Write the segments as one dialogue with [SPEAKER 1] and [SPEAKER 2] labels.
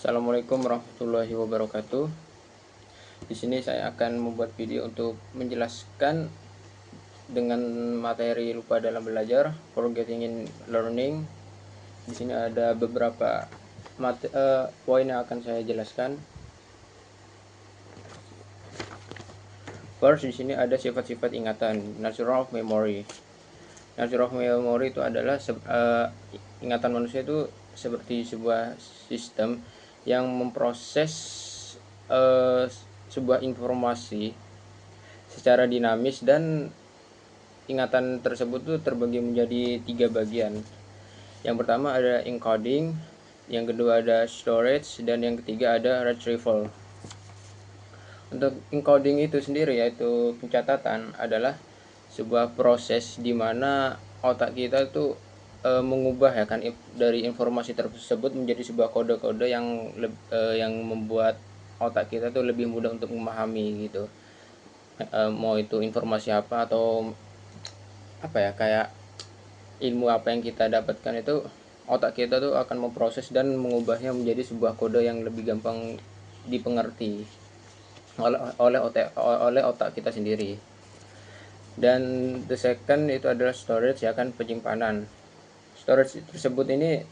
[SPEAKER 1] Assalamualaikum warahmatullahi wabarakatuh. Di sini saya akan membuat video untuk menjelaskan dengan materi lupa dalam belajar, forgetting in learning. Di sini ada beberapa poin yang akan saya jelaskan. First, di sini ada sifat-sifat ingatan, nature of memory. Nature of memory itu adalah ingatan manusia itu seperti sebuah sistem yang memproses sebuah informasi secara dinamis, dan ingatan tersebut tuh terbagi menjadi 3 bagian. Yang pertama ada encoding, yang kedua ada storage, dan yang ketiga ada retrieval. Untuk encoding itu sendiri, yaitu pencatatan, adalah sebuah proses di mana otak kita tuh mengubah ya kan dari informasi tersebut menjadi sebuah kode-kode yang membuat otak kita tuh lebih mudah untuk memahami gitu. Mau itu informasi apa atau apa ya, kayak ilmu apa yang kita dapatkan, itu otak kita tuh akan memproses dan mengubahnya menjadi sebuah kode yang lebih gampang dipengerti oleh otak kita sendiri. Dan the second itu adalah storage, ya kan, penyimpanan. Storage tersebut ini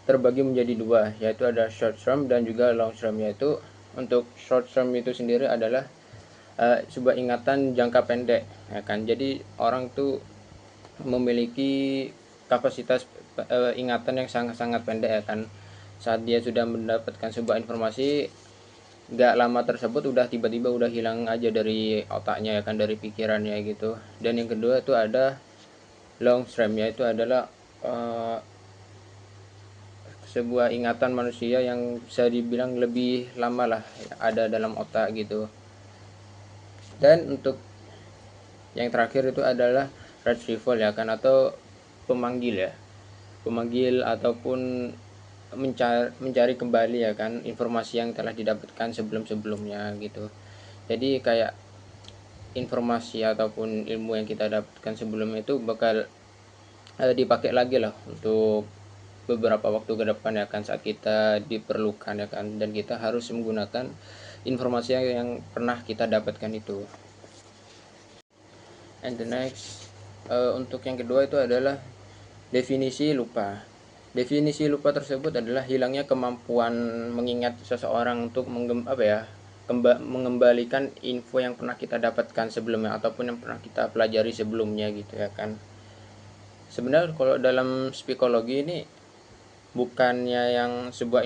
[SPEAKER 1] terbagi menjadi 2, yaitu ada short term dan juga long term. Yaitu untuk short term itu sendiri adalah sebuah ingatan jangka pendek, ya kan. Jadi orang tuh memiliki kapasitas ingatan yang sangat-sangat pendek, ya kan. Saat dia sudah mendapatkan sebuah informasi, gak lama tersebut udah tiba-tiba udah hilang aja dari otaknya, ya kan, dari pikirannya gitu. Dan yang kedua itu ada long term, yaitu adalah sebuah ingatan manusia yang bisa dibilang lebih lama lah ada dalam otak gitu. Dan untuk yang terakhir itu adalah retrieval, ya kan, atau pemanggil ataupun mencari kembali, ya kan, informasi yang telah didapatkan sebelum-sebelumnya gitu. Jadi kayak informasi ataupun ilmu yang kita dapatkan sebelumnya itu bakal dipakai lagi lah untuk beberapa waktu ke depan, ya kan, saat kita diperlukan, ya kan, dan kita harus menggunakan informasi yang pernah kita dapatkan itu. And the next, untuk yang kedua itu adalah definisi lupa. Definisi lupa tersebut adalah hilangnya kemampuan mengingat seseorang untuk mengembalikan info yang pernah kita dapatkan sebelumnya ataupun yang pernah kita pelajari sebelumnya gitu, ya kan. Sebenarnya kalau dalam psikologi ini bukannya yang sebuah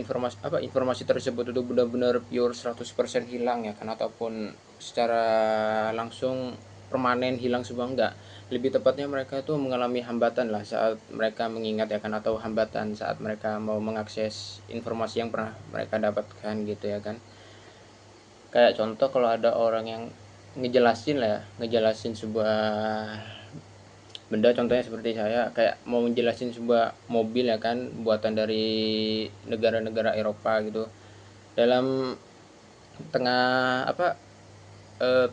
[SPEAKER 1] informasi tersebut itu benar-benar pure 100% hilang, ya kan, ataupun secara langsung permanen hilang semua, enggak. Lebih tepatnya mereka itu mengalami hambatan lah saat mereka mengingat, ya kan, atau hambatan saat mereka mau mengakses informasi yang pernah mereka dapatkan gitu, ya kan. Kayak contoh, kalau ada orang yang ngejelasin sebuah benda, contohnya seperti saya kayak mau menjelasin sebuah mobil, ya kan, buatan dari negara-negara Eropa gitu. Dalam tengah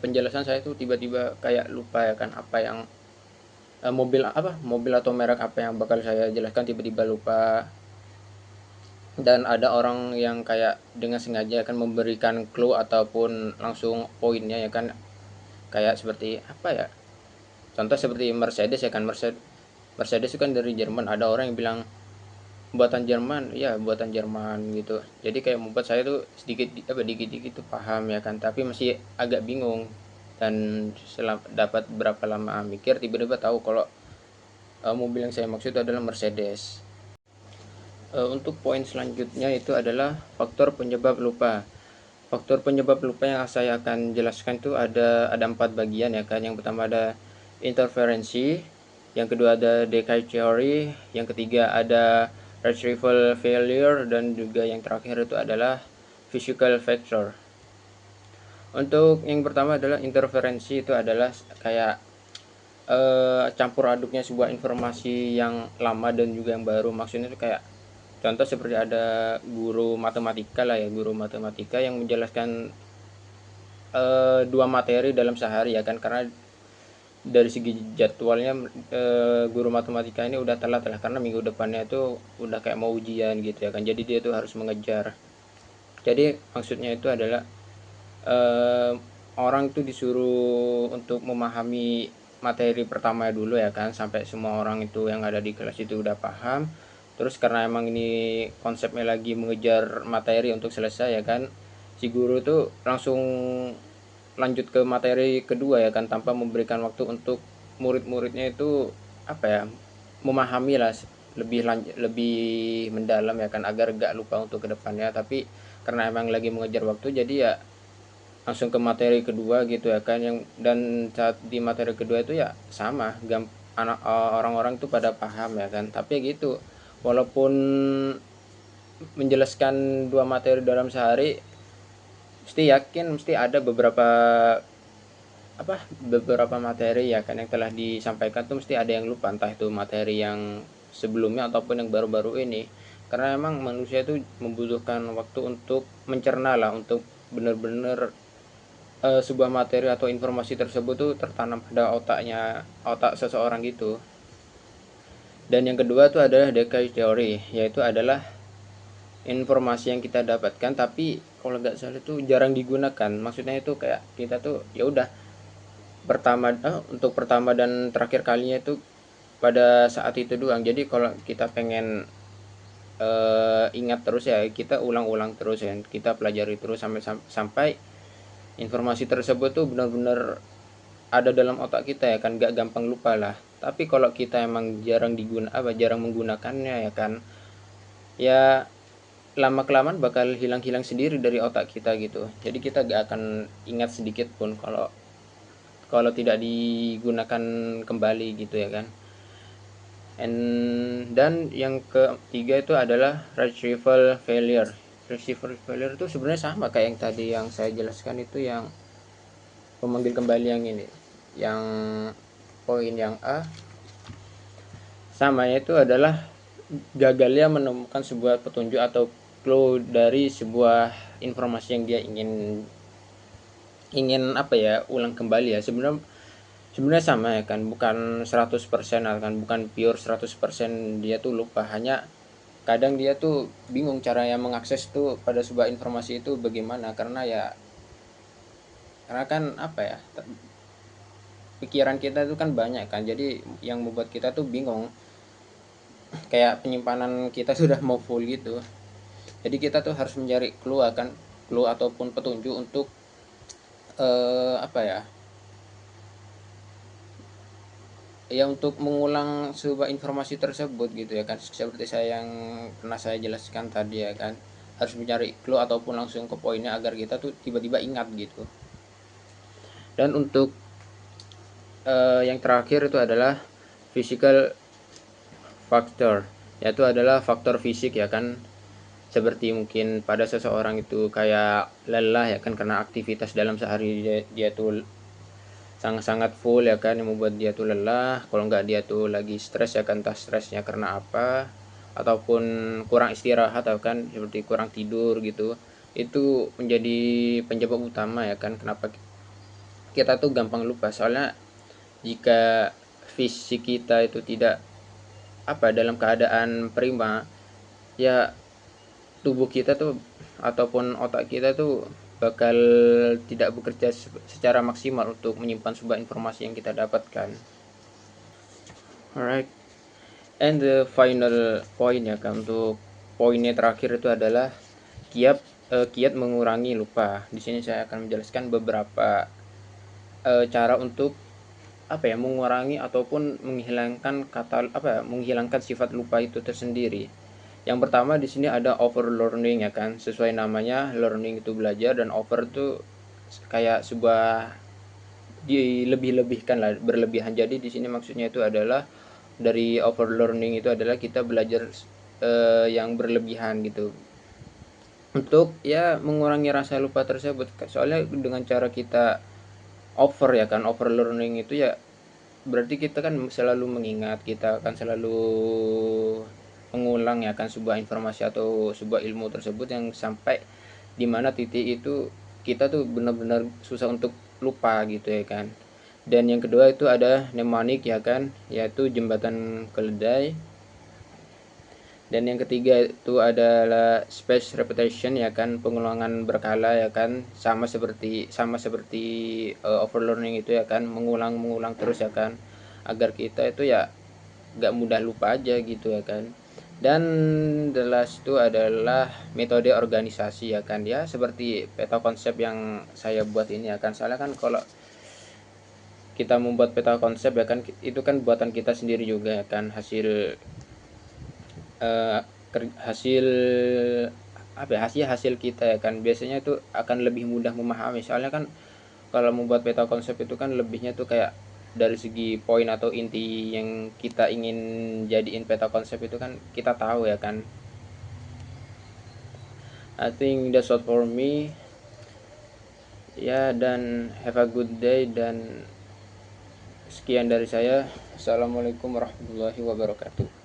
[SPEAKER 1] penjelasan saya tuh tiba-tiba kayak lupa, ya kan, apa yang mobil atau merek apa yang bakal saya jelaskan, tiba-tiba lupa. Dan ada orang yang kayak dengan sengaja akan memberikan clue ataupun langsung poinnya, ya kan, kayak seperti apa ya, contoh seperti Mercedes, ya kan. Mercedes itu kan dari Jerman. Ada orang yang bilang buatan Jerman, ya buatan Jerman gitu. Jadi kayak membuat saya tuh dikit-dikit tuh paham, ya kan, tapi masih agak bingung. Dan dapat berapa lama mikir, tiba-tiba tahu kalau mobil yang saya maksud itu adalah Mercedes. Untuk poin selanjutnya itu adalah faktor penyebab lupa. Faktor penyebab lupa yang saya akan jelaskan itu ada 4 bagian, ya kan. Yang pertama ada interferensi, yang kedua ada decay theory, yang ketiga ada retrieval failure, dan juga yang terakhir itu adalah physical factor. Untuk yang pertama adalah interferensi, itu adalah kayak campur aduknya sebuah informasi yang lama dan juga yang baru. Maksudnya itu kayak contoh seperti ada guru matematika lah, ya, guru matematika yang menjelaskan 2 materi dalam sehari, ya kan, karena dari segi jadwalnya guru matematika ini udah telat lah, karena minggu depannya itu udah kayak mau ujian gitu, ya kan. Jadi dia tuh harus mengejar. Jadi maksudnya itu adalah orang itu disuruh untuk memahami materi pertama dulu ya kan, sampai semua orang itu yang ada di kelas itu udah paham. Terus karena emang ini konsepnya lagi mengejar materi untuk selesai ya kan, si guru tuh langsung lanjut ke materi kedua ya kan, tanpa memberikan waktu untuk murid-muridnya itu apa ya, memahami lah lebih mendalam ya kan, agar gak lupa untuk kedepannya. Tapi karena emang lagi mengejar waktu, jadi ya langsung ke materi kedua gitu ya kan, yang dan saat di materi kedua itu ya sama orang-orang itu pada paham ya kan. Tapi gitu, walaupun menjelaskan dua materi dalam sehari, mesti ada beberapa materi ya kan yang telah disampaikan tuh mesti ada yang lupa, entah itu materi yang sebelumnya ataupun yang baru-baru ini. Karena emang manusia itu membutuhkan waktu untuk mencerna lah, untuk benar-benar sebuah materi atau informasi tersebut tuh tertanam pada otak seseorang gitu. Dan yang kedua tuh adalah decay theory, yaitu adalah informasi yang kita dapatkan tapi kalau nggak salah itu jarang digunakan. Maksudnya itu kayak kita tuh ya udah untuk pertama dan terakhir kalinya itu pada saat itu doang. Jadi kalau kita pengen ingat terus ya, kita ulang-ulang terus ya, kita pelajari terus sampai informasi tersebut tuh benar-benar ada dalam otak kita ya kan, gak gampang lupa lah. Tapi kalau kita emang jarang menggunakannya ya kan, ya lama kelamaan bakal hilang-hilang sendiri dari otak kita gitu. Jadi kita gak akan ingat sedikit pun kalau kalau tidak digunakan kembali gitu ya kan. Dan yang ketiga itu adalah retrieval failure. Retrieval failure itu sebenarnya sama kayak yang tadi yang saya jelaskan, itu yang memanggil kembali yang ini, yang poin yang A. Sama itu adalah gagalnya menemukan sebuah petunjuk atau clue dari sebuah informasi yang dia ingin ingin apa ya, ulang kembali ya. Sebenarnya sama ya kan, bukan 100% kan, bukan pure 100% dia tuh lupa, hanya kadang dia tuh bingung cara yang mengakses tuh pada sebuah informasi itu bagaimana. Karena kan apa ya, pikiran kita itu kan banyak kan, jadi yang membuat kita tuh bingung, kayak penyimpanan kita sudah mau full gitu. Jadi kita tuh harus mencari clue ataupun petunjuk untuk apa ya, ya untuk mengulang sebuah informasi tersebut gitu ya kan, seperti saya jelaskan tadi ya kan, harus mencari clue ataupun langsung ke poinnya agar kita tuh tiba-tiba ingat gitu. Dan untuk yang terakhir itu adalah physical factor, yaitu adalah faktor fisik ya kan, seperti mungkin pada seseorang itu kayak lelah ya kan, karena aktivitas dalam sehari dia tuh sangat-sangat full ya kan, yang membuat dia tuh lelah. Kalau nggak dia tuh lagi stres ya kan, entah stresnya karena apa, ataupun kurang istirahat ya kan, seperti kurang tidur gitu. Itu menjadi penyebab utama ya kan, kenapa kita tuh gampang lupa. Soalnya jika fisik kita itu tidak dalam keadaan prima, ya tubuh kita tuh ataupun otak kita tuh bakal tidak bekerja secara maksimal untuk menyimpan sebuah informasi yang kita dapatkan. Alright, and the final point ya kan, untuk poinnya terakhir itu adalah kiat mengurangi lupa. Di sini saya akan menjelaskan beberapa cara untuk mengurangi ataupun menghilangkan sifat lupa itu tersendiri. Yang pertama di sini ada overlearning ya kan, sesuai namanya, learning itu belajar dan over itu kayak sebuah dilebih-lebihkan lah, berlebihan. Jadi di sini maksudnya itu adalah dari overlearning itu adalah kita belajar yang berlebihan gitu, untuk ya mengurangi rasa lupa tersebut. Soalnya dengan cara kita overlearning itu ya berarti kita kan selalu mengingat, kita akan selalu mengulang ya kan sebuah informasi atau sebuah ilmu tersebut, yang sampai dimana titik itu kita tuh benar-benar susah untuk lupa gitu ya kan. Dan yang kedua itu ada mnemonic ya kan, yaitu jembatan keledai. Dan yang ketiga itu adalah space repetition ya kan, pengulangan berkala ya kan, sama seperti overlearning itu ya kan, mengulang-mengulang terus ya kan, agar kita itu ya gak mudah lupa aja gitu ya kan. Dan the last itu adalah metode organisasi ya kan, ya seperti peta konsep yang saya buat ini ya kan. Soalnya kan kalau kita membuat peta konsep ya kan, itu kan buatan kita sendiri juga ya kan, eh, hasil apa ya, hasil kita ya kan, biasanya itu akan lebih mudah memahami. Soalnya kan kalau membuat peta konsep itu kan lebihnya tuh kayak dari segi poin atau inti yang kita ingin jadiin peta konsep itu kan kita tahu ya kan. I think that's all for me ya, dan have a good day, dan sekian dari saya. Assalamualaikum warahmatullahi wabarakatuh.